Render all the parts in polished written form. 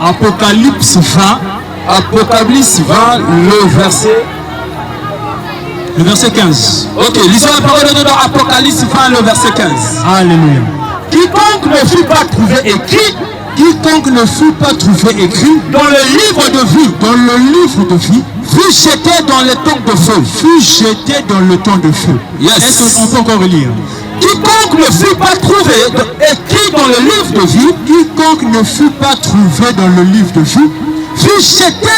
Apocalypse 20. Apocalypse 20, le verset 15. Ok, lisons la parole de Dieu dans Apocalypse 20, le verset 15. Alléluia. Quiconque ne fut pas trouvé écrit, dans le livre de vie, fut jeté dans le temps de feu. Yes. Est-ce qu'on peut encore relire? Quiconque ne fut pas trouvé écrit dans le livre de vie, fut jeté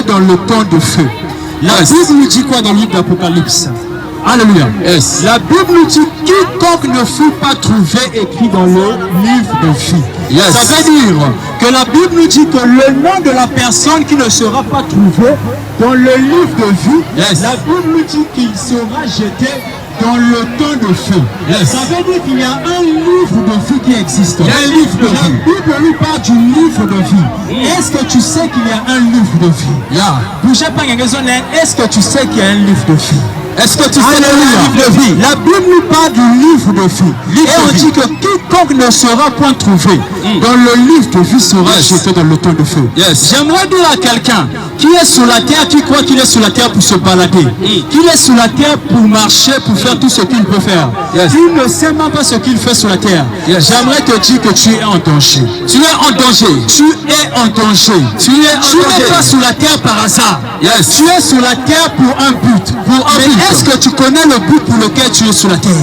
dans le temps de feu. La Bible nous dit quoi dans le livre d'Apocalypse? Alléluia. Yes. La Bible nous dit quiconque ne fut pas trouvé écrit dans le livre de vie. Yes. Ça veut dire que la Bible nous dit que le nom de la personne qui ne sera pas trouvé dans le livre de vie, yes, la Bible nous dit qu'il sera jeté dans le temps de feu. Yes. Ça veut dire qu'il y a un livre de vie qui existe. Il y a un livre de vie. La Bible nous parle du livre de vie. Est-ce que tu sais qu'il y a un livre de vie? Bougez pas, est-ce que tu sais qu'il y a un livre de vie? Est-ce que tu sais le livre de vie? La Bible nous parle du livre de vie. Et on dit que quiconque ne sera point trouvé dans le livre de vie sera jeté dans le temps de feu. Yes. J'aimerais dire à quelqu'un qui est sur la terre, qui croit qu'il est sur la terre pour se balader, qu'il est sur la terre pour marcher, pour faire tout ce qu'il peut faire. Yes. Il ne sait même pas ce qu'il fait sur la terre. Yes. J'aimerais te dire que tu es en danger. Tu es en danger. Tu es en danger. Tu n'es pas sur la terre par hasard. Yes. Tu es sur la terre pour un but. Est-ce que tu connais le but pour lequel tu es sur la terre?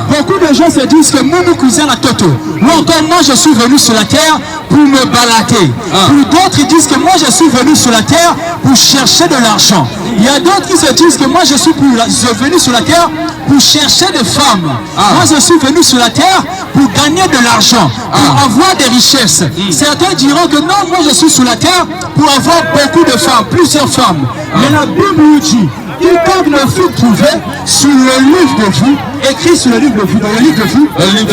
Beaucoup de gens se disent que mon cousin a Toto. Moi encore, moi je suis venu sur la terre pour me balader. Pour d'autres, ils disent que moi je suis venu sur la terre pour chercher de l'argent. Il y a d'autres qui se disent que moi je suis venu sur la terre pour chercher des femmes. Moi je suis venu sur la terre pour gagner de l'argent, pour avoir des richesses. Certains diront que non, moi je suis sur la terre pour avoir beaucoup de femmes, plusieurs femmes. Mais la Bible nous dit quiconque ne fut trouvé sur le livre de vie, écrit sur le livre de vie, dans le livre de vie,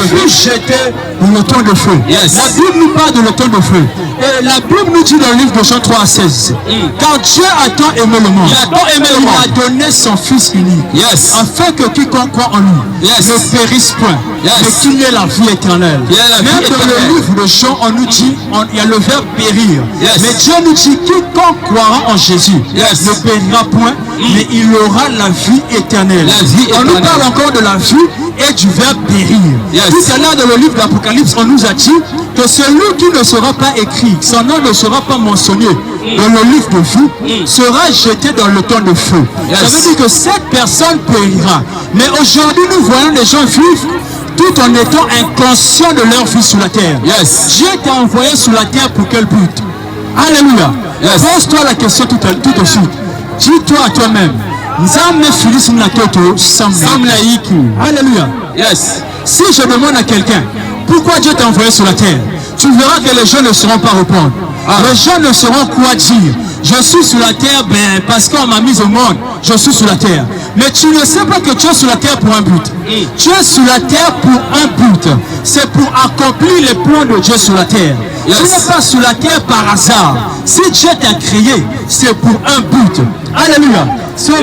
fut jeté dans le temps de feu. Yes. La Bible nous parle de le temps de feu. Et la Bible nous dit dans le livre de Jean 3 à 16, car Dieu a tant aimé le monde, il a donné son Fils unique, afin que quiconque croit en lui ne périsse point, mais qu'il ait la vie éternelle. Même dans le livre de Jean, on nous dit, il y a le verbe périr. Mais Dieu nous dit, quiconque croira en Jésus ne périra point, mais il aura la vie éternelle. On nous parle encore de la vie et du verbe périr. Tout à l'heure dans le livre d'Apocalypse, on nous a dit que celui qui ne sera pas écrit, son nom ne sera pas mentionné dans le livre de vie, sera jeté dans le temps de feu. Ça veut dire que cette personne périra. Mais aujourd'hui, nous voyons les gens vivre tout en étant inconscients de leur vie sur la terre. Dieu t'a envoyé sur la terre pour quel but? Alléluia. Pose-toi la question tout de suite. Dis-toi à toi-même. Alléluia. Si je demande à quelqu'un pourquoi Dieu t'a envoyé sur la terre, tu verras que les gens ne sauront pas répondre. Les gens ne sauront quoi dire. Je suis sur la terre parce qu'on m'a mis au monde. Je suis sur la terre. Mais tu ne sais pas que tu es sur la terre pour un but. Tu es sur la terre pour un but. C'est pour accomplir les plans de Dieu sur la terre. Tu n'es pas sur la terre par hasard. Si Dieu t'a créé, c'est pour un but. Alléluia. Pour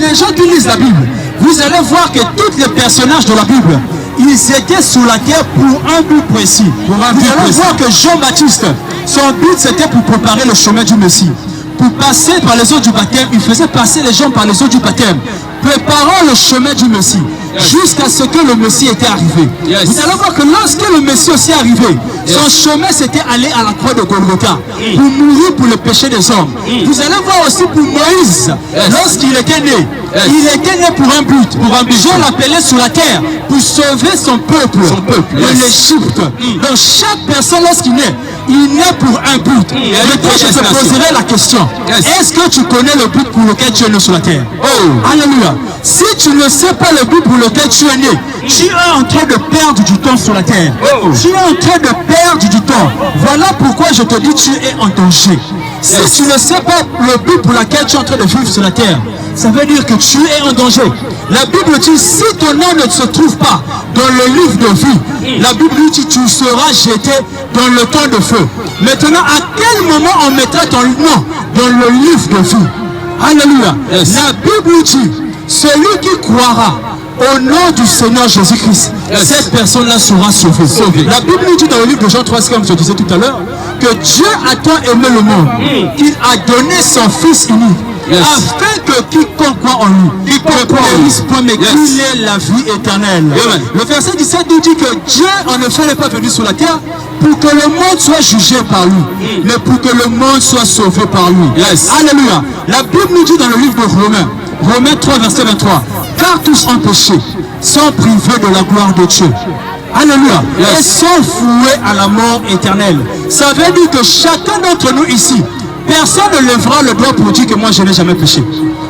les gens qui lisent la Bible, vous allez voir que tous les personnages de la Bible, ils étaient sur la terre pour un but précis. Vous allez voir que Jean-Baptiste, son but c'était pour préparer le chemin du Messie. Pour passer par les eaux du baptême, il faisait passer les gens par les eaux du baptême, préparant le chemin du Messie, jusqu'à ce que le Messie était arrivé. Vous allez voir que lorsque le Messie aussi est arrivé, son chemin c'était aller à la croix de Golgotha, pour mourir pour le péché des hommes. Vous allez voir aussi pour Moïse, lorsqu'il était né, il était né pour un but. Dieu l'appelait sur la terre pour sauver son peuple de l'Égypte. Donc chaque personne lorsqu'il naît, il naît pour un but. Maintenant je te poserai la question. Est-ce que tu connais le but pour lequel tu es né sur la terre? Alléluia. Si tu ne sais pas le but pour lequel tu es né, tu es en train de perdre du temps sur la terre. Tu es en train de perdre du temps. Voilà pourquoi je te dis tu es en danger. Si tu ne sais pas le but pour lequel tu es en train de vivre sur la terre, ça veut dire que tu es en danger. La Bible dit, si ton nom ne se trouve pas dans le livre de vie, la Bible dit, tu seras jeté dans le temps de feu. Maintenant, à quel moment on mettra ton nom dans le livre de vie? Alléluia. La Bible dit, celui qui croira au nom du Seigneur Jésus-Christ, cette personne-là sera sauvée. La Bible nous dit dans le livre de Jean 3, comme je disais tout à l'heure, que Dieu a tant aimé le monde qu'il a donné son Fils unique. Afin que quiconque croit en lui, ne périsse point, mais qu'il ait la vie éternelle. Le verset 17 nous dit que Dieu en effet n'est pas venu sur la terre pour que le monde soit jugé par lui, mais pour que le monde soit sauvé par lui. Alléluia. La Bible nous dit dans le livre de Romains 3, verset 23, car tous ont péché, sont privés de la gloire de Dieu. Alléluia. Et sont voués à la mort éternelle. Ça veut dire que chacun d'entre nous ici, personne ne lèvera le doigt pour dire que moi je n'ai jamais péché.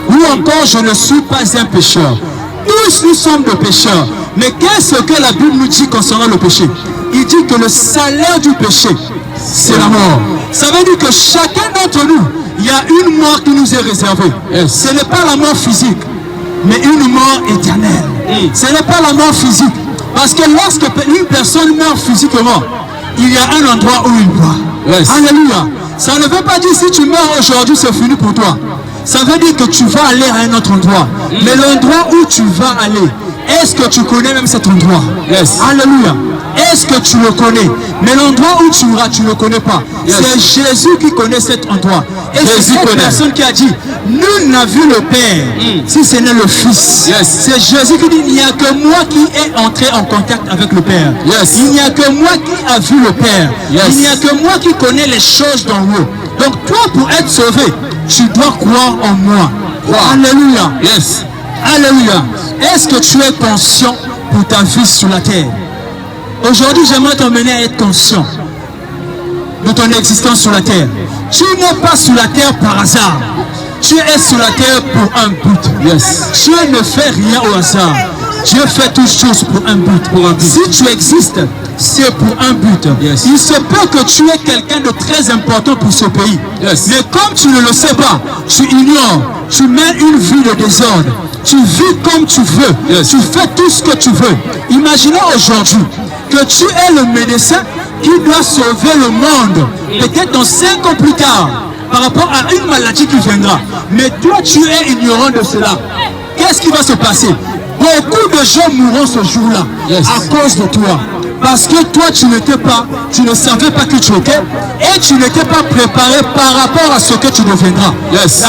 Ou encore je ne suis pas un pécheur. Tous nous sommes des pécheurs. Mais qu'est-ce que la Bible nous dit concernant le péché? Il dit que le salaire du péché, c'est la mort. Ça veut dire que chacun d'entre nous, il y a une mort qui nous est réservée. Ce n'est pas la mort physique, mais une mort éternelle. Ce n'est pas la mort physique. Parce que lorsque une personne meurt physiquement, il y a un endroit où il doit. Alléluia. Ça ne veut pas dire si tu meurs aujourd'hui, c'est fini pour toi. Ça veut dire que tu vas aller à un autre endroit. Mais l'endroit où tu vas aller, est-ce que tu connais même cet endroit? Alléluia. Est-ce que tu le connais? Mais l'endroit où tu iras, tu ne le connais pas. C'est Jésus qui connaît cet endroit. Et c'est cette personne qui a dit, nul n'a vu le Père si ce n'est le Fils. C'est Jésus qui dit, il n'y a que moi qui ai entré en contact avec le Père. Il n'y a que moi qui a vu le Père. Il n'y a que moi qui connais les choses d'en haut. Donc toi, pour être sauvé, tu dois croire en moi. Alléluia. Alléluia. Est-ce que tu es conscient pour ta vie sur la terre? Aujourd'hui, j'aimerais t'emmener à être conscient de ton existence sur la terre. Tu n'es pas sur la terre par hasard. Tu es sur la terre pour un but. Dieu ne fait rien au hasard. Dieu fait toutes choses pour un but. Si tu existes, c'est pour un but. Il se peut que tu es quelqu'un de très important pour ce pays. Mais comme tu ne le sais pas, tu ignores, tu mènes une vie de désordre. Tu vis comme tu veux. Tu fais tout ce que tu veux. Imaginons aujourd'hui que tu es le médecin qui doit sauver le monde. Peut-être dans 5 ans plus tard, par rapport à une maladie qui viendra. Mais toi, tu es ignorant de cela. Qu'est-ce qui va se passer? Beaucoup de gens mourront ce jour-là à cause de toi. Parce que toi, tu ne savais pas qui tu étais et tu n'étais pas préparé par rapport à ce que tu deviendras.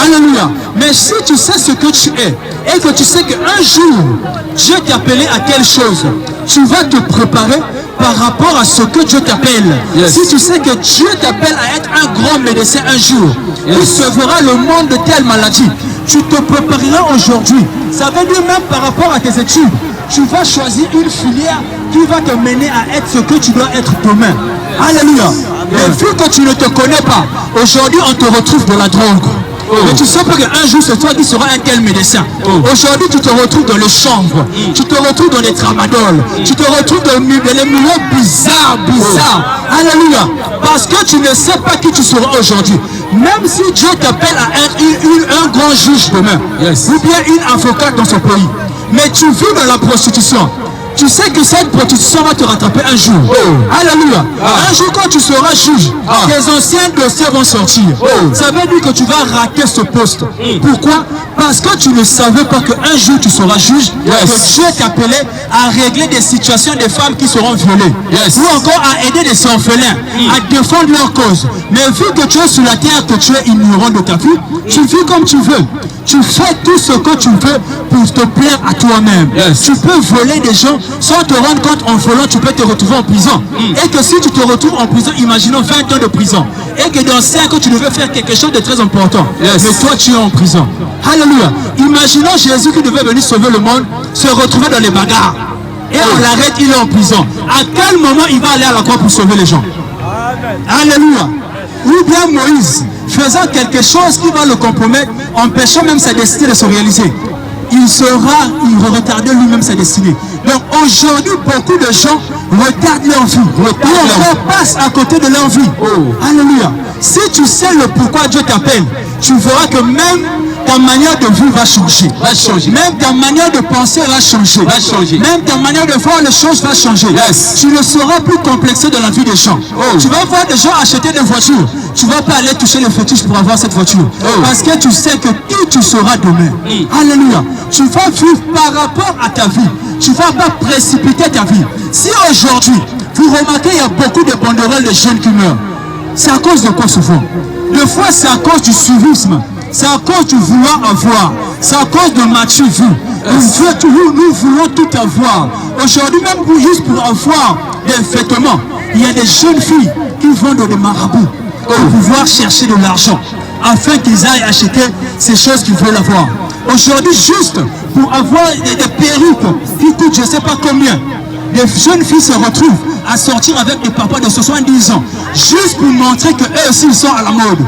Alléluia. Mais si tu sais ce que tu es et que tu sais qu'un jour, Dieu t'a appelé à quelque chose, tu vas te préparer par rapport à ce que Dieu t'appelle. Si tu sais que Dieu t'appelle à être un grand médecin un jour, il sauvera le monde de telle maladie, tu te prépareras aujourd'hui. Ça veut dire même par rapport à tes études, tu vas choisir une filière qui va te mener à être ce que tu dois être demain. Alléluia. Mais vu que tu ne te connais pas, aujourd'hui on te retrouve de la drogue. Mais tu sais pas qu'un jour c'est toi qui seras un tel médecin. Aujourd'hui tu te retrouves dans les chambres, tu te retrouves dans les tramadol, tu te retrouves dans les milieux bizarres. Alléluia. Parce que tu ne sais pas qui tu seras aujourd'hui. Même si Dieu t'appelle à être un grand juge demain, ou bien une avocate dans ce pays, mais tu vis dans la prostitution. Tu sais que cette prostitution va te rattraper un jour. Alléluia. Un jour quand tu seras juge, tes anciens dossiers vont sortir. Ça veut dire que tu vas rater ce poste. Pourquoi? Parce que tu ne savais pas qu'un jour tu seras juge, que Dieu t'appelait à régler des situations des femmes qui seront violées. Ou encore à aider des orphelins, à défendre leur cause. Mais vu que tu es sur la terre, que tu es ignorant de ta vie, tu vis comme tu veux. Tu fais tout ce que tu veux pour te plaire à toi-même. Tu peux voler des gens sans te rendre compte. En volant, tu peux te retrouver en prison. Et que si tu te retrouves en prison, imaginons 20 ans de prison, et que dans 5 ans tu devais faire quelque chose de très important, mais toi tu es en prison. Alléluia. Imaginons Jésus qui devait venir sauver le monde, se retrouver dans les bagarres, et on l'arrête, il est en prison. À quel moment il va aller à la croix pour sauver les gens? Alléluia. Ou bien Moïse faisant quelque chose qui va le compromettre, empêchant même sa destinée de se réaliser. Il va retarder lui-même sa destinée. Donc aujourd'hui, beaucoup de gens retardent leur vie. Ou encore passent à côté de leur vie. Alléluia. Si tu sais le pourquoi Dieu t'appelle, tu verras que même ta manière de vivre va changer. Même ta manière de penser va changer. Même ta manière de voir les choses va changer. Tu ne seras plus complexé dans la vie des gens. Tu vas voir des gens acheter des voitures. Tu ne vas pas aller toucher les fétiches pour avoir cette voiture. Parce que tu sais que qui tu seras demain. Alléluia. Tu vas vivre par rapport à ta vie. Tu ne vas pas précipiter ta vie. Si aujourd'hui, vous remarquez, il y a beaucoup de banderoles de jeunes qui meurent. C'est à cause de quoi souvent? Des fois, c'est à cause du suivisme. C'est à cause du vouloir avoir. C'est à cause de Matthieu vu. Nous voulons tout avoir. Aujourd'hui, même juste pour avoir des vêtements, il y a des jeunes filles qui vont dans des marabouts pour pouvoir chercher de l'argent afin qu'ils aillent acheter ces choses qu'ils veulent avoir. Aujourd'hui, juste pour avoir des perruques qui coûtent je ne sais pas combien, les jeunes filles se retrouvent à sortir avec des papas de 70 ans juste pour montrer qu'eux aussi ils sont à la mode.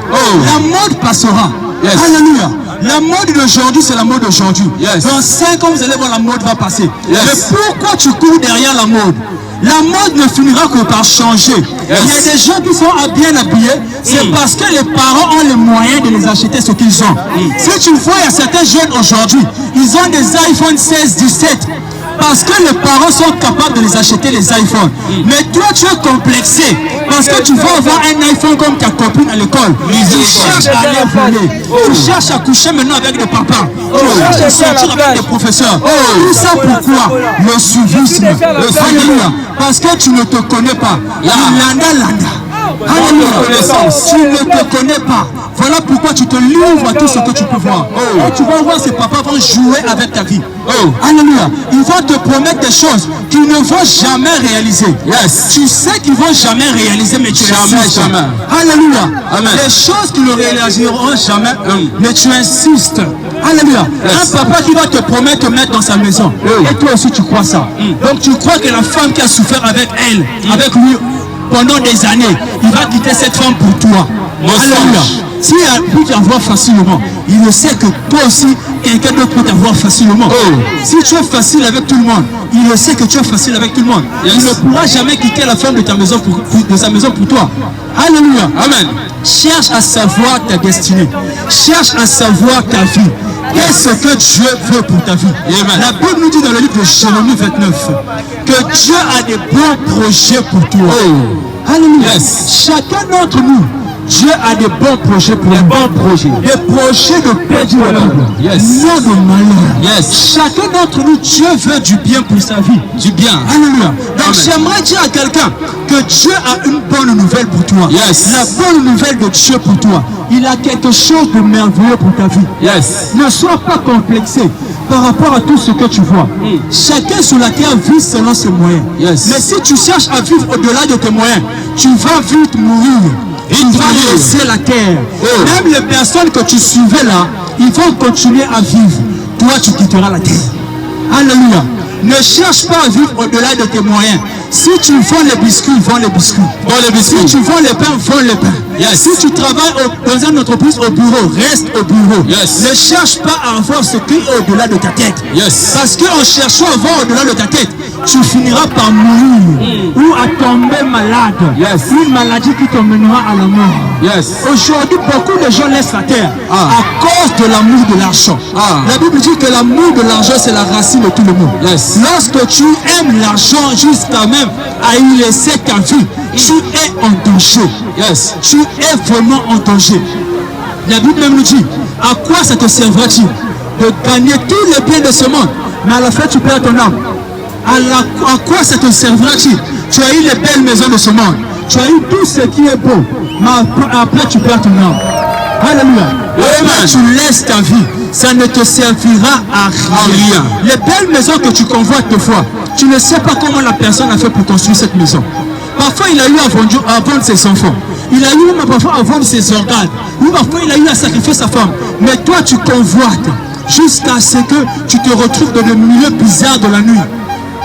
La mode passera. Alléluia. La mode d'aujourd'hui, c'est la mode d'aujourd'hui. Dans 5 ans, vous allez voir, la mode va passer. Mais pourquoi tu cours derrière la mode? La mode ne finira que par changer. Il y a des gens qui sont bien habillés, c'est parce que les parents ont les moyens de les acheter ce qu'ils ont. Si tu vois, il y a certains jeunes aujourd'hui, ils ont des iPhone 16, 17. Parce que les parents sont capables de les acheter les iPhones. Mais toi, tu es complexé. Parce que tu vas avoir un iPhone comme ta copine à l'école. Tu cherches à aller voler. Tu cherches à coucher maintenant avec des papas. Tu cherches à sortir avec des professeurs. Tout ça pourquoi? Le suivisme. Parce que tu ne te connais pas. Landa. Tu ne te connais pas. Voilà pourquoi tu te livres à tout ce que tu peux voir. Et tu vas voir ces papas vont jouer avec ta vie. Alléluia. Ils vont te promettre des choses qu'ils ne vont jamais réaliser. Tu sais qu'ils ne vont jamais réaliser, mais tu insistes. Alléluia. Les choses qu'ils ne réaliseront jamais, mais tu insistes. Alléluia. Un papa qui va te promettre de mettre dans sa maison. Et toi aussi tu crois ça. Donc tu crois que la femme qui a souffert avec elle, avec lui, pendant des années, il va quitter cette femme pour toi. Alléluia. Si il peut t'avoir facilement, il sait que toi aussi, quelqu'un d'autre peut t'avoir facilement. Si tu es facile avec tout le monde, il sait que tu es facile avec tout le monde. Il ne pourra jamais quitter la femme de ta maison de sa maison pour toi. Alléluia. Amen. Cherche à savoir ta destinée. Cherche à savoir ta vie. Qu'est-ce que Dieu veut pour ta vie? La Bible nous dit dans le livre de Jérémie 29 que Dieu a des bons projets pour toi. Alléluia. Chacun d'entre nous, Dieu a des bons projets pour nous. Des projets de paix du monde, non de malheur. Chacun d'entre nous, Dieu veut du bien pour sa vie. Du bien. Alléluia. Donc j'aimerais dire à quelqu'un que Dieu a une bonne nouvelle pour toi. La bonne nouvelle de Dieu pour toi. Il a quelque chose de merveilleux pour ta vie. Ne sois pas complexé par rapport à tout ce que tu vois. Chacun sur la terre vit selon ses moyens. Mais si tu cherches à vivre au-delà de tes moyens, tu vas vite mourir. Il va laisser la terre. Même les personnes que tu suivais là, ils vont continuer à vivre. Toi, tu quitteras la terre. Alléluia. Ne cherche pas à vivre au-delà de tes moyens. Si tu vends les biscuits, vends les biscuits. Si tu vends les pains, vends les pains. Si tu travailles dans une entreprise au bureau, reste au bureau. Ne cherche pas à avoir ce qui est au-delà de ta tête. Parce qu'en cherchant à avoir au-delà de ta tête, tu finiras par mourir ou à tomber malade. Une maladie qui t'emmènera à la mort. Aujourd'hui, beaucoup de gens laissent la terre à cause de l'amour de l'argent. La Bible dit que l'amour de l'argent, c'est la racine de tout le monde. Lorsque tu aimes l'argent jusqu'à même à y laisser ta vie, tu es en danger. Tu es vraiment en danger. La Bible même nous dit, à quoi ça te servira-t-il de gagner tous les biens de ce monde, mais à la fin tu perds ton âme? À quoi ça te servira-t-il? Tu as eu les belles maisons de ce monde, tu as eu tout ce qui est beau, mais après tu perds ton âme. Alléluia. Tu laisses ta vie, ça ne te servira à rien. Les belles maisons que tu convoites des fois, tu ne sais pas comment la personne a fait pour construire cette maison. Parfois il a eu à vendre ses enfants, il a eu parfois à vendre ses organes, ou parfois il a eu à sacrifier sa femme. Mais toi tu convoites jusqu'à ce que tu te retrouves dans le milieu bizarre de la nuit,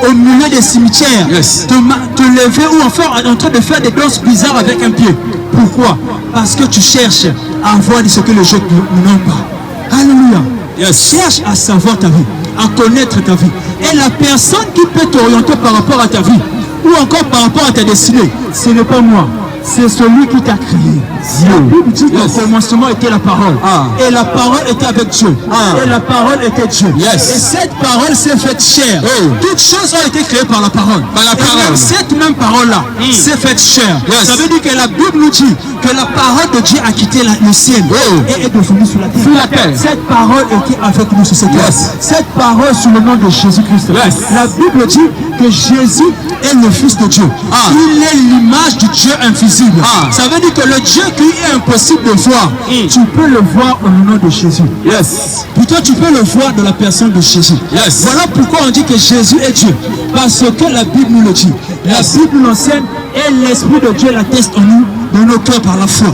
au milieu des cimetières, te lever ou enfin en train de faire des danses bizarres avec un pied. Pourquoi? Parce que tu cherches à avoir ce que les gens n'ont pas. Alléluia. Cherche à savoir ta vie, à connaître ta vie. Et la personne qui peut t'orienter par rapport à ta vie, ou encore par rapport à ta destinée, ce n'est pas moi. c'est celui qui t'a créé. La Bible dit qu'au commencement était la parole. Et la parole était avec Dieu. Et la parole était Dieu. Et cette parole s'est faite chair. Toutes choses ont été créées par la parole. Et même cette même parole-là s'est faite chair. Ça veut dire que la Bible nous dit que la parole de Dieu a quitté le ciel et est devenue sur la terre. Cette parole était avec nous sur cette terre. Cette parole sous le nom de Jésus-Christ. La Bible dit que Jésus est le Fils de Dieu. Il est l'image du Dieu invisible. Ça veut dire que le Dieu qui est impossible de voir, tu peux le voir au nom de Jésus. Plutôt tu peux le voir dans la personne de Jésus. Voilà pourquoi on dit que Jésus est Dieu. Parce que la Bible nous le dit. La Bible l'enseigne et l'Esprit de Dieu l'atteste en nous, dans nos cœurs par la foi.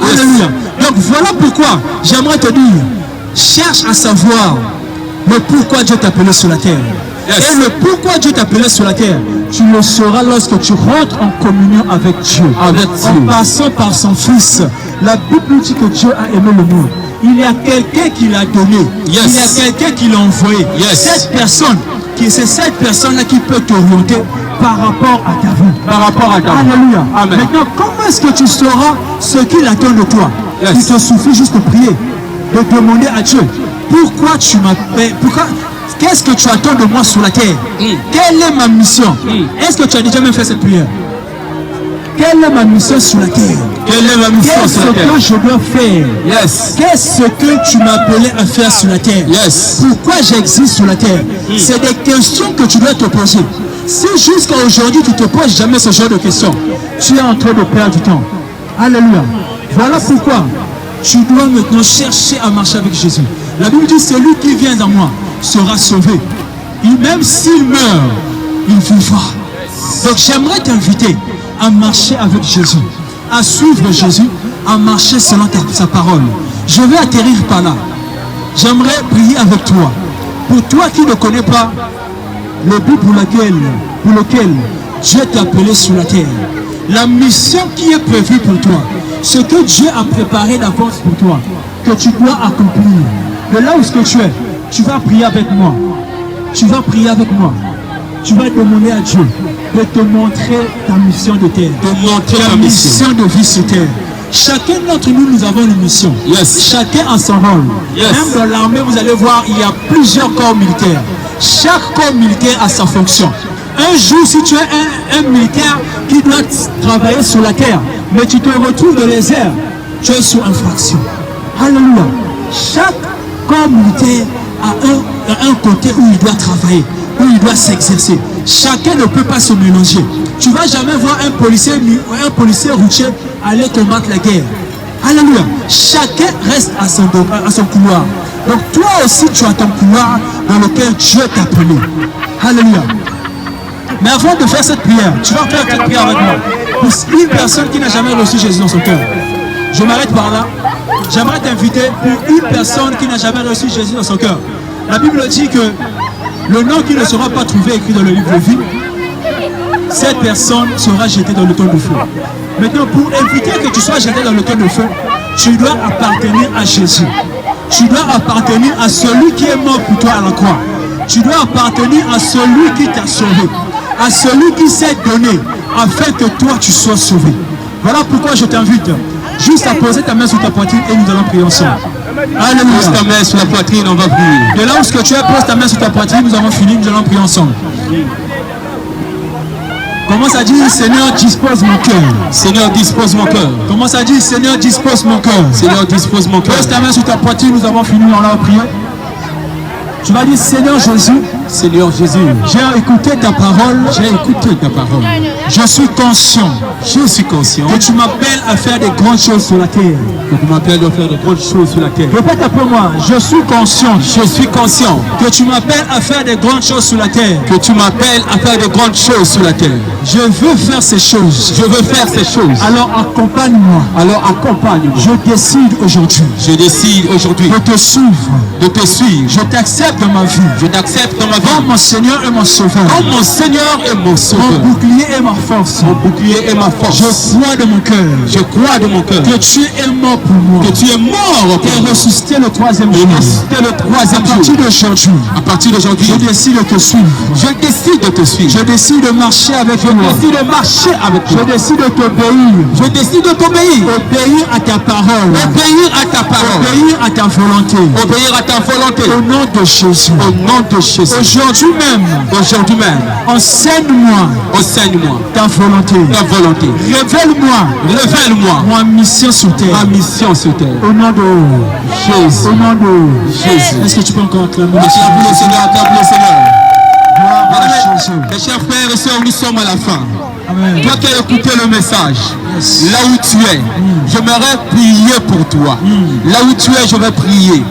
Alléluia. Donc voilà pourquoi j'aimerais te dire, cherche à savoir le pourquoi Dieu t'a appelé sur la terre. Et le pourquoi Dieu t'a appelé sur la terre, tu le sauras lorsque tu rentres en communion avec Dieu. En passant par son Fils. La Bible nous dit que Dieu a aimé le monde. Il y a quelqu'un qui l'a donné. Il y a quelqu'un qui l'a envoyé. Cette personne, c'est cette personne-là qui peut t'orienter par rapport à ta vie. Alléluia. Amen. Maintenant, comment est-ce que tu sauras ce qu'il attend de toi? Il te suffit juste de prier, de demander à Dieu, pourquoi tu m'appelles? Qu'est-ce que tu attends de moi sur la terre? Quelle est ma mission? Est-ce que tu as déjà même fait cette prière? Quelle est ma mission sur la terre? Qu'est-ce que je dois faire? Qu'est-ce que tu m'as appelé à faire sur la terre? Pourquoi j'existe sur la terre? C'est des questions que tu dois te poser. Si jusqu'à aujourd'hui tu ne te poses jamais ce genre de questions, tu es en train de perdre du temps. Alléluia. Voilà pourquoi tu dois maintenant chercher à marcher avec Jésus. La Bible dit, celui qui vient dans moi sera sauvé. Et même s'il meurt, il vivra. Donc j'aimerais t'inviter à marcher avec Jésus, à suivre Jésus, à marcher selon sa parole. Je vais atterrir par là. J'aimerais prier avec toi. Pour toi qui ne connais pas le but pour lequel Dieu t'a appelé sur la terre, la mission qui est prévue pour toi, ce que Dieu a préparé d'avance pour toi, que tu dois accomplir. De là où tu es, tu vas prier avec moi. Tu vas prier avec moi. Tu vas demander à Dieu de te montrer ta mission de terre. Ta mission de vie sur terre. Chacun d'entre nous, nous avons une mission. Chacun a son rôle. Même dans l'armée, vous allez voir, il y a plusieurs corps militaires. Chaque corps militaire a sa fonction. Un jour, si tu es un militaire qui doit travailler sur la terre, mais tu te retrouves dans les airs, tu es sous infraction. Alléluia. Chaque corps militaire a un côté où il doit travailler, où il doit s'exercer. Chacun ne peut pas se mélanger. Tu ne vas jamais voir un policier routier aller combattre la guerre. Alléluia. Chacun reste à son couloir. Donc toi aussi tu as ton couloir dans lequel Dieu t'a appelé. Alléluia. Mais avant de faire cette prière, tu vas faire cette prière avec moi. Pour une personne qui n'a jamais reçu Jésus dans son cœur. Je m'arrête par là. J'aimerais t'inviter pour une personne qui n'a jamais reçu Jésus dans son cœur. La Bible dit que le nom qui ne sera pas trouvé écrit dans le livre de vie, cette personne sera jetée dans le temps de feu. Maintenant, pour éviter que tu sois jeté dans le temps de feu, tu dois appartenir à Jésus. Tu dois appartenir à celui qui est mort pour toi à la croix. Tu dois appartenir à celui qui t'a sauvé, à celui qui s'est donné afin que toi tu sois sauvé. Voilà pourquoi je t'invite juste à poser ta main sur ta poitrine et nous allons prier ensemble. Alléluia. Pose ta main sur la poitrine, on va prier. De là où tu es, pose ta main sur ta poitrine, nous avons fini, nous allons prier ensemble. Commence à dire, Seigneur, dispose mon cœur. Seigneur, dispose mon cœur. Commence à dire, Seigneur, dispose mon cœur. Seigneur, dispose mon cœur. Pose ta main sur ta poitrine, nous avons fini, on va prier. Tu vas dire, Seigneur Jésus, Seigneur Jésus, j'ai écouté ta parole. J'ai écouté ta parole. Je suis conscient que tu m'appelles à faire des grandes choses sur la terre. Que tu m'appelles à faire des grandes choses sur la terre. Répète après moi, je suis conscient que tu m'appelles à faire des grandes choses sur la terre. Que tu m'appelles à faire des grandes choses sur la terre. Je veux faire ces choses. Alors accompagne-moi. Je décide aujourd'hui. De te suivre. Je t'accepte dans ma vie. Comme mon Seigneur et mon Sauveur. Comme mon Seigneur et mon Sauveur. Mon bouclier et ma force. Mon bouclier et ma force. Je crois de mon cœur. Je crois de mon cœur. Que tu es mort pour moi. Que tu es mort pour et ressuscité le troisième jour. À partir d'aujourd'hui, je décide de te suivre. Je décide de te suivre. Je décide de marcher avec toi. Je décide de marcher avec toi. Je décide de t'obéir. Je décide de t'obéir. Obéir à ta parole. Obéir à ta parole. Obéir à ta volonté. Obéir à ta volonté. Au nom de Jésus. Au nom de Jésus. Aujourd'hui même. Aujourd'hui même. Enseigne-moi. Enseigne-moi. Ta volonté. Ta volonté. Révèle-moi. Révèle-moi. Ma mission sur terre. Ma mission sur terre. Au nom de Jésus. Au nom de Jésus. Est-ce que tu peux encore acclamer le Seigneur? Acclame le Seigneur. Mes chers frères et sœurs, nous sommes à la fin. Amen. Toi qui as écouté le message, là où tu es, j'aimerais prier pour toi. Là où tu es, je vais prier.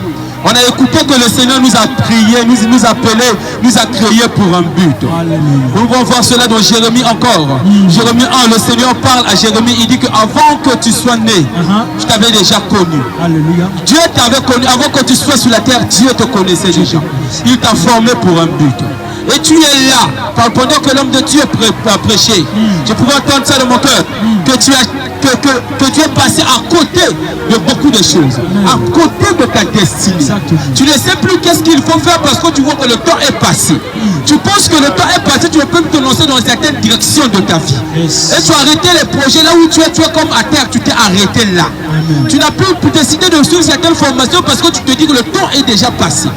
On a écouté que le Seigneur nous a prié, nous a appelé, nous a créé pour un but. Nous allons voir cela dans Jérémie encore. Jérémie 1, le Seigneur parle à Jérémie, il dit qu'avant que tu sois né, je t'avais déjà connu. Alléluia. Dieu t'avait connu, avant que tu sois sur la terre, Dieu te connaissait déjà. Il t'a formé pour un but. Et tu es là, pendant que l'homme de Dieu a prêché. Je pouvais entendre ça dans mon cœur, que tu es passé à côté de beaucoup de choses, à côté de ta destinée. Exactement. Tu ne sais plus qu'est-ce qu'il faut faire parce que tu vois que le temps est passé. Tu penses que le temps est passé, tu ne peux te lancer dans certaines directions de ta vie. Yes. Et tu as arrêté les projets là où tu es comme à terre, tu t'es arrêté là. Amen. Tu n'as plus décidé de suivre certaines formations parce que tu te dis que le temps est déjà passé.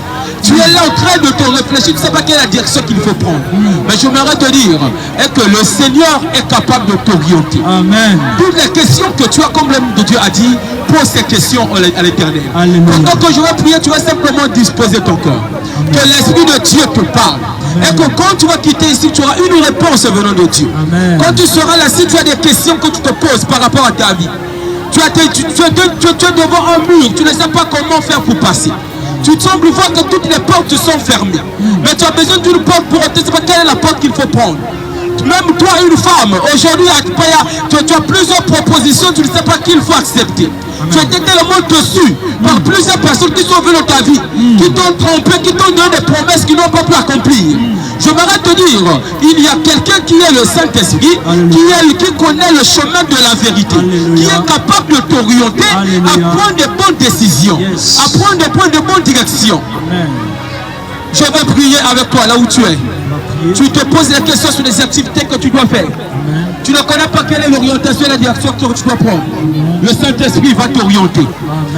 Tu es là en train de te réfléchir, tu ne sais pas quelle est la direction qu'il faut prendre. Mais j'aimerais te dire que le Seigneur est capable de t'orienter. Amen. Toutes les questions que tu as, comme l'homme de Dieu a dit, pose ces questions à l'Éternel. Pendant que je vais prier, tu vas simplement disposer ton cœur. Que l'Esprit de Dieu te parle. Amen. Et que quand tu vas quitter ici, tu auras une réponse venant de Dieu. Amen. Quand tu seras là, si tu as des questions que tu te poses par rapport à ta vie, tu es devant un mur, tu ne sais pas comment faire pour passer. Tu sembles voir que toutes les portes sont fermées. Mais tu as besoin d'une porte pour entrer. Tu ne sais pas quelle est la porte qu'il faut prendre. Même toi, une femme, aujourd'hui, tu as plusieurs propositions, tu ne sais pas qu'il faut accepter. Amen. Tu as été tellement dessus par plusieurs personnes qui sont venues dans ta vie, qui t'ont trompé, qui t'ont donné des promesses qu'ils n'ont pas pu accomplir. J'aimerais te dire, il y a quelqu'un qui est le Saint-Esprit, qui connaît le chemin de la vérité, Alléluia. Qui est capable de t'orienter à prendre des bonnes décisions, à prendre des bonnes directions. Amen. Je vais prier avec toi là où tu es. Tu te poses la question sur les activités que tu dois faire. Amen. Tu ne connais pas quelle est l'orientation et la direction que tu dois prendre. Le Saint-Esprit va t'orienter.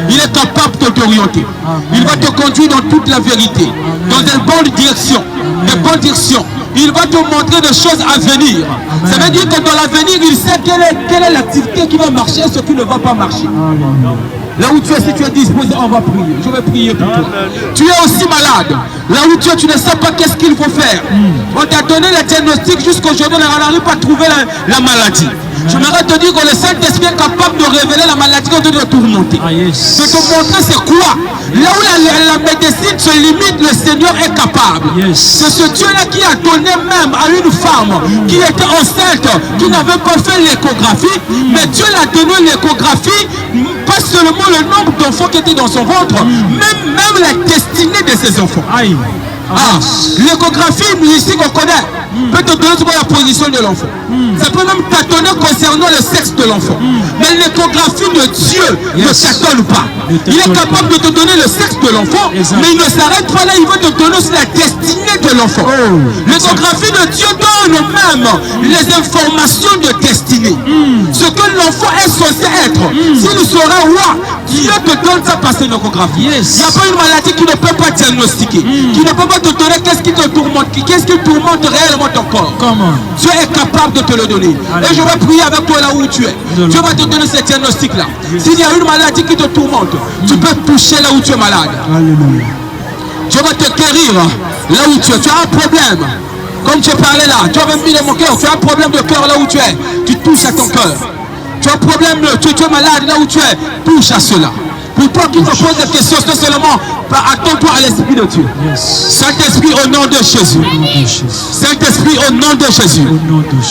Il est capable de t'orienter. Il va te conduire dans toute la vérité, Amen. Dans des bonnes directions, des bonnes directions. Il va te montrer des choses à venir. Amen. Ça veut dire que dans l'avenir, il sait quelle est l'activité qui va marcher et ce qui ne va pas marcher. Amen. Là où tu es, si tu es disposé, on va prier. Je vais prier pour toi. Tu es aussi malade. Là où tu es, tu ne sais pas qu'est-ce qu'il faut faire. On t'a donné le diagnostic jusqu'aujourd'hui, on n'arrive pas à trouver la maladie. J'aimerais te dire que le Saint-Esprit est capable de révéler la maladie qu'on doit tourmenter. De te montrer c'est quoi. Là où la médecine se limite, le Seigneur est capable. C'est ce Dieu-là qui a donné même à une femme qui était enceinte, qui n'avait pas fait l'échographie, mais Dieu l'a donné l'échographie, pas seulement le nombre d'enfants qui étaient dans son ventre, même la destinée de ses enfants. L'échographie ici qu'on connaît peut te donner la position de l'enfant. Ça peut même t'attendre concernant le sexe de l'enfant. Mais l'échographie de Dieu ne t'attend pas. Il est capable de te donner le sexe de l'enfant, mais il ne s'arrête pas là, il veut te donner aussi la destinée de l'enfant. L'échographie de Dieu donne même les informations de destinée. Ce que l'enfant est censé être. S'il sera roi, Dieu te donne ça par son échographie. Il n'y a pas une maladie qui ne peut pas diagnostiquer, qui ne peut pas te donner qu'est-ce qui te tourmente, qu'est-ce qui tourmente réellement ton corps. Dieu est capable de te le donner. Et je vais prier avec toi là où tu es. Dieu va te donner ce diagnostic là. S'il y a une maladie qui te tourmente, tu peux toucher là où tu es malade. Alléluia. Dieu va te guérir là où tu es. Tu as un problème. Comme tu parlais là, tu as mis dans mon cœur. Tu as un problème de cœur là où tu es. Tu touches à ton cœur. Tu as un problème, tu es malade là où tu es. Touche à cela. Pour toi qui te poses des questions, c'est seulement attends-toi à l'Esprit de Dieu. Saint-Esprit, au nom de Jésus. Saint-Esprit, au nom de Jésus.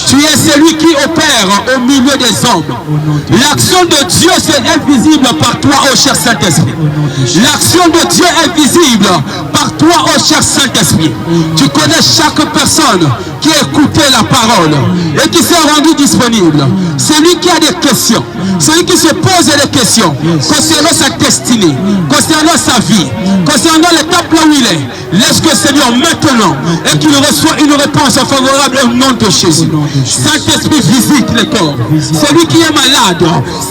Tu es celui qui opère au milieu des hommes. L'action de Dieu est visible par toi, ô cher Saint-Esprit. L'action de Dieu est visible par Toi, oh cher Saint-Esprit, tu connais chaque personne qui a écouté la parole et qui s'est rendu disponible. Celui qui a des questions, celui qui se pose des questions concernant sa destinée, concernant sa vie, concernant l'étape là où il est. Laisse que Seigneur maintenant et qu'il reçoit une réponse favorable au nom de Jésus. Saint-Esprit visite les corps. Celui qui est malade,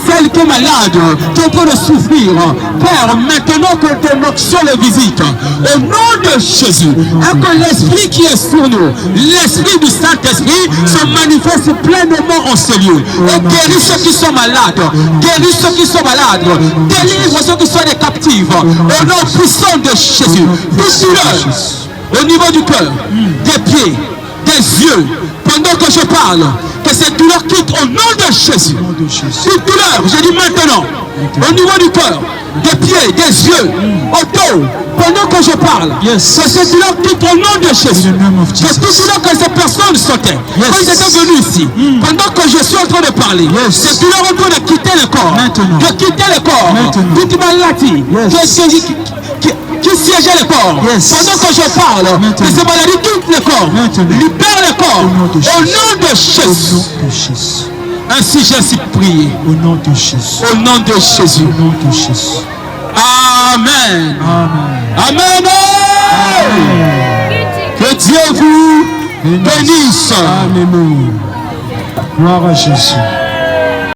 celle qui est malade, qui est en train de souffrir. Père, maintenant que ton onction le visite, au nom de Jésus, et que l'esprit qui est sur nous, l'esprit du Saint-Esprit se manifeste pleinement en ce lieu. Et guérit ceux qui sont malades, guérit ceux qui sont malades, délivre ceux qui sont des captifs. Au nom puissant de Jésus, au niveau du cœur, des pieds, des yeux, pendant que je parle, que cette douleur quitte au nom de Jésus. Toute douleur, je dis maintenant, au niveau du cœur, des pieds, des yeux, au dos, pendant que je parle, que cette douleur quitte au nom de Jésus. Que toute douleur que ces personnes sautaient, quand ils étaient venus ici, pendant que je suis en train de parler, cette douleur est en train de quitter le corps, de quitter le corps, toute maladie, qui siégeait le corps, pendant que je parle, que ces maladies quittent le corps, libère le corps, au nom de Jésus. Ainsi j'ai ainsi prié. Au nom de Jésus. Au nom de Jésus. Au nom de Jésus. Amen. Amen. Amen. Que Dieu vous bénisse. Alléluia. Gloire à Jésus.